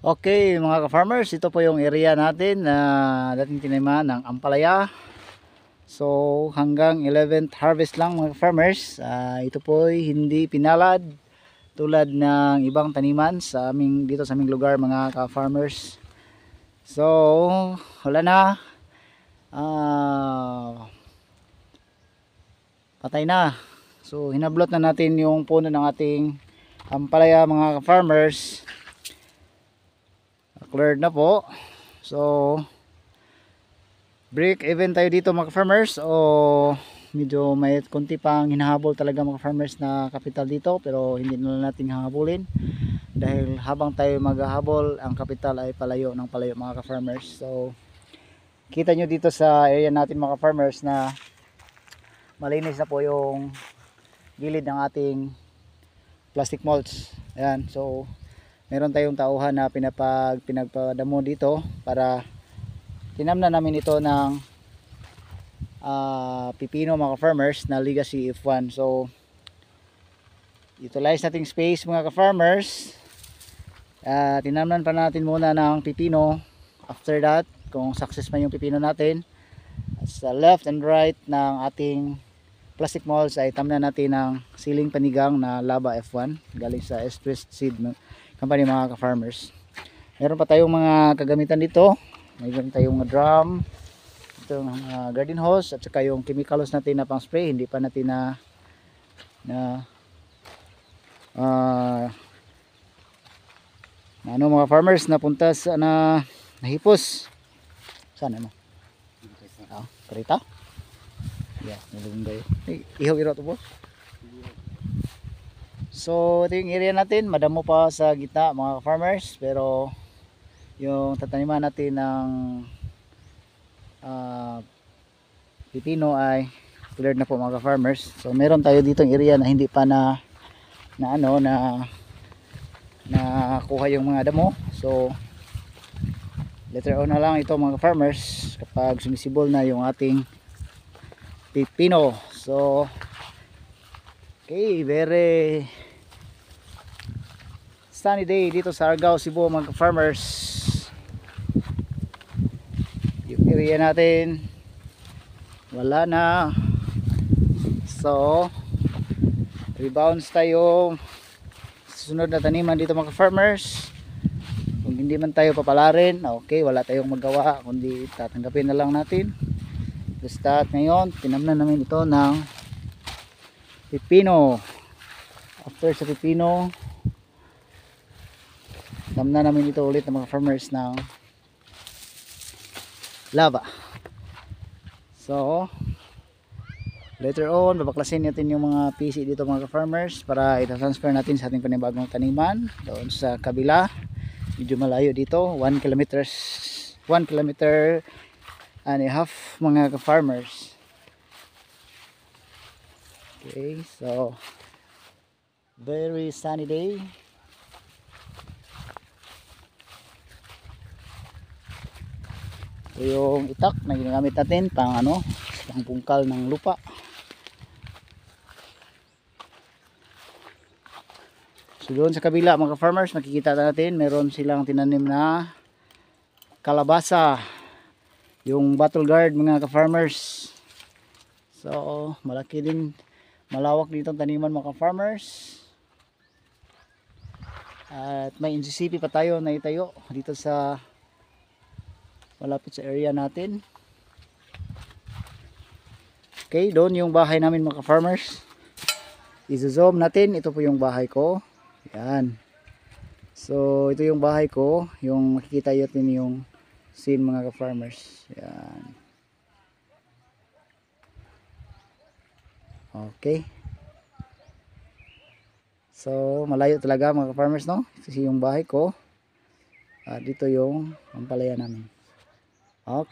Okay mga ka-farmers, ito po yung area natin na dating tinamaan ng ampalaya. So hanggang 11th harvest lang mga ka-farmers. Ito po ay hindi pinalad tulad ng ibang taniman sa aming, dito sa aming lugar mga ka-farmers. So wala na, patay na. So hinablot na natin yung puno ng ating ampalaya mga ka-farmers. Cleared na po. So break even tayo dito mga farmers, o medyo may konti pang hinahabol talaga mga farmers na kapital dito, pero hindi na natin hahabulin dahil habang tayo maghahabol ang kapital ay palayo ng palayo mga farmers. So kita nyo dito sa area natin mga farmers na malinis na po yung gilid ng ating plastic mulch. Ayan, so meron tayong tauhan na pinagpadamo dito para tinamnan namin ito ng pipino mga farmers na Legacy F1. So utilize nating space mga farmers. Tinamnan pa natin muna ng pipino. After that, kung success man yung pipino natin, sa left and right ng ating plastic molds ay tamnan natin ng siling panigang na Laba F1 galing sa Twist Seed Company mga ka-farmers. Meron pa tayong mga kagamitan dito. Mayroon tayong drum, itong garden hose, at saka yung chemical hose natin na pang spray. Hindi pa natin ano mga farmers napunta sa nahipos. Saan ano? Karita? Yeah, nalunggay. Ihaw iro to po. So ito yung area natin, madamo pa sa gitna mga farmers, pero yung tataniman natin ng pipino ay cleared na po mga farmers. So meron tayo dito ng area na hindi pa nakuha yung mga damo. So later on na lang ito mga farmers kapag sumisibol na yung ating pipino. So okay, very sunny day dito sa Argao, Cebu mga farmers. Yung area natin wala na, so rebounds tayo sa sunod na taniman dito mga farmers. Kung hindi man tayo papalarin, okay, wala tayong magawa kundi tatanggapin na lang natin. Basta ngayon tinamnan namin ito ng pipino. After sa pipino, tamnan namin ito ulit ng mga farmers ng Laba. So later on babaklasin natin yung mga PC dito mga farmers para ita-transfer natin sa ating panibagong taniman doon sa kabila. Medyo malayo dito, 1 kilometer and a half mga farmers. Okay, so very sunny day. Ito yung itak na ginagamit natin pang bungkal ng lupa. So doon sa kabila mga farmers, makikita natin meron silang tinanim na kalabasa, yung battle guard mga farmers. So malaki din, malawak dito ang taniman mga farmers. At may NCCP pa tayo na itayo dito sa malapit sa area natin. Okay, doon yung bahay namin mga farmers. I-zoom natin, ito po yung bahay ko. Yan. So ito yung bahay ko, yung makikita natin yung scene mga farmers. Yan. Okay. So malayo talaga mga farmers, no? Kasi yung bahay ko, dito yung ampalaya namin. Okay.